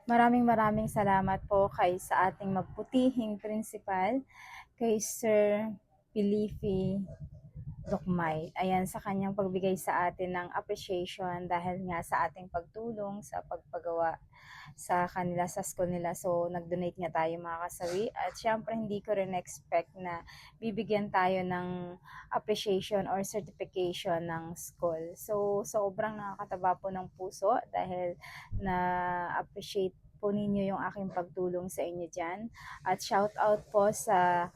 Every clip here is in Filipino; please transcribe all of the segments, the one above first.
Maraming salamat po sa ating mabutihing principal, kay Sir Felipe Dokmay. Ayan, sa kanyang pagbigay sa atin ng appreciation dahil nga sa ating pagtulong sa pagpagawa sa kanila sa school nila. So, nag-donate nga tayo mga kasawi. At syempre, hindi ko rin expect na bibigyan tayo ng appreciation or certification ng school. So, sobrang nakakataba po ng puso dahil na-appreciate po ninyo yung aking pagtulong sa inyo dyan. At shout out po sa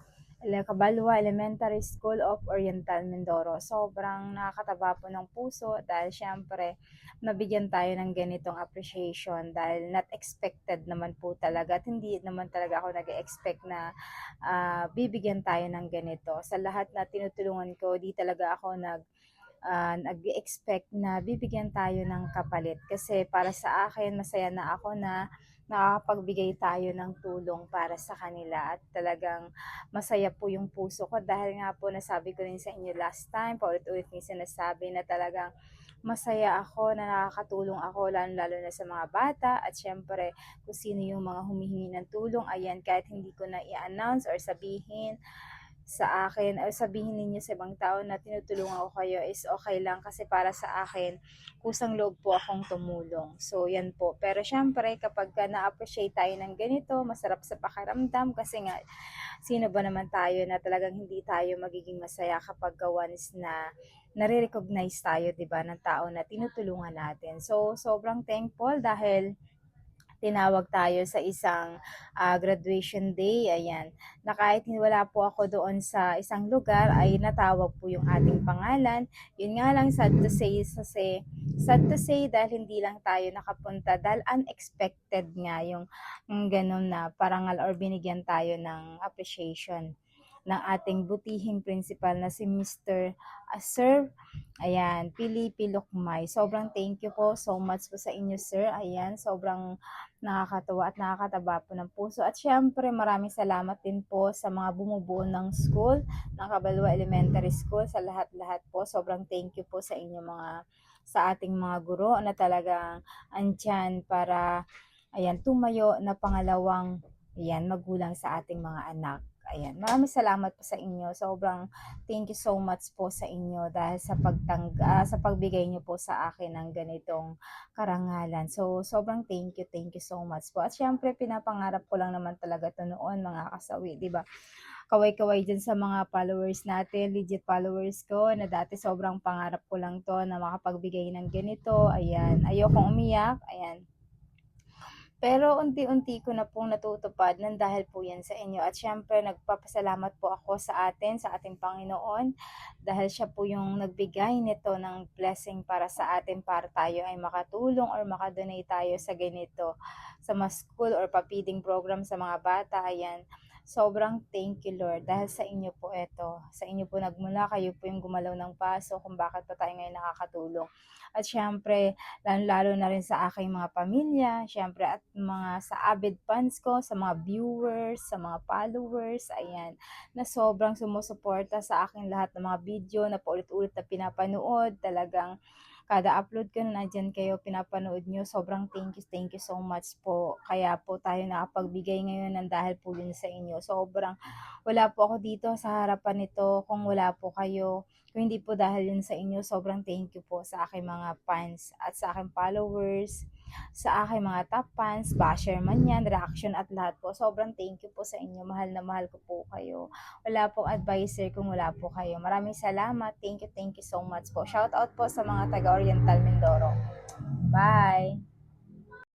Cabalwa Elementary School of Oriental Mindoro. Sobrang nakakataba po ng puso dahil syempre nabigyan tayo ng ganitong appreciation dahil not expected naman po talaga at hindi naman talaga ako nag-expect na bibigyan tayo ng ganito. Sa lahat na tinutulungan ko, di talaga ako nag-expect na bibigyan tayo ng kapalit. Kasi para sa akin, masaya na ako na nakakapagbigay tayo ng tulong para sa kanila at talagang masaya po yung puso ko dahil nga po nasabi ko rin sa inyo last time, paulit-ulit yung sinasabi na talagang masaya ako na nakakatulong ako lalo na sa mga bata at syempre kung sino yung mga humihingi ng tulong, ayan, kahit hindi ko na i-announce or sabihin sa akin o sabihin ninyo sa ibang tao na tinutulungan ko kayo is okay lang kasi para sa akin kusang loob po akong tumulong. So yan po. Pero syempre kapag na-appreciate tayo ng ganito, masarap sa pakiramdam kasi nga sino ba naman tayo na talagang hindi tayo magiging masaya kapag once na nare-recognize tayo, 'di ba, ng tao na tinutulungan natin. So sobrang thankful dahil tinawag tayo sa isang graduation day, ayan, na kahit wala po ako doon sa isang lugar, ay natawag po yung ating pangalan. Yun nga lang, sad to say dahil hindi lang tayo nakapunta, dahil unexpected nga yung ganun na parangal or binigyan tayo ng appreciation ng ating butihing principal na si Mr. Sir, ayan, Pili Pilokmay. Sobrang thank you po so much po sa inyo, sir. Ayan, sobrang nakakatuwa at nakakataba po ng puso. At syempre, maraming salamat din po sa mga bumubuo ng school, ng Cabalua Elementary School, sa lahat-lahat po. Sobrang thank you po sa inyo sa ating mga guro na talagang andyan para, ayan, tumayo na pangalawang, ayan, magulang sa ating mga anak. Ayan, maraming salamat po sa inyo. Sobrang thank you so much po sa inyo dahil sa pagbigay niyo po sa akin ng ganitong karangalan. So, sobrang thank you so much po. At syempre, pinapangarap ko lang naman talaga ito noon, mga kasawi, di ba? Kaway-kaway dyan sa mga followers natin, legit followers ko, na dati sobrang pangarap ko lang to na makapagbigay ng ganito. Ayan, ayokong umiyak. Ayan, pero unti-unti ko na pong natutupad ng dahil po yan sa inyo. At syempre, nagpapasalamat po ako sa ating Panginoon, dahil siya po yung nagbigay nito ng blessing para sa atin, para tayo ay makatulong or makadonate tayo sa ganito, sa mga school or papiding program sa mga bata. Ayan, sobrang thank you Lord dahil sa inyo po ito. Sa inyo po nagmula, kayo po yung gumalaw ng paso kung bakit pa tayo ngayon nakakatulong. At syempre, lalo na rin sa aking mga pamilya, syempre at mga sa avid fans ko, sa mga viewers, sa mga followers, ayan, na sobrang sumusuporta sa aking lahat ng mga video na paulit-ulit na pinapanood, talagang kada upload ko na nandyan kayo, pinapanood nyo, sobrang thank you so much po. Kaya po tayo nakapagbigay ngayon ng dahil po yun sa inyo. Sobrang wala po ako dito sa harapan nito kung wala po kayo. Kung hindi po dahil yun sa inyo, sobrang thank you po sa aking mga fans at sa aking followers, sa aking mga top fans, basher man yan, reaction at lahat po. Sobrang thank you po sa inyo. Mahal na mahal ko po kayo. Wala pong advisor kung wala po kayo. Maraming salamat. Thank you so much po. Shout out po sa mga taga Oriental Mindoro. Bye!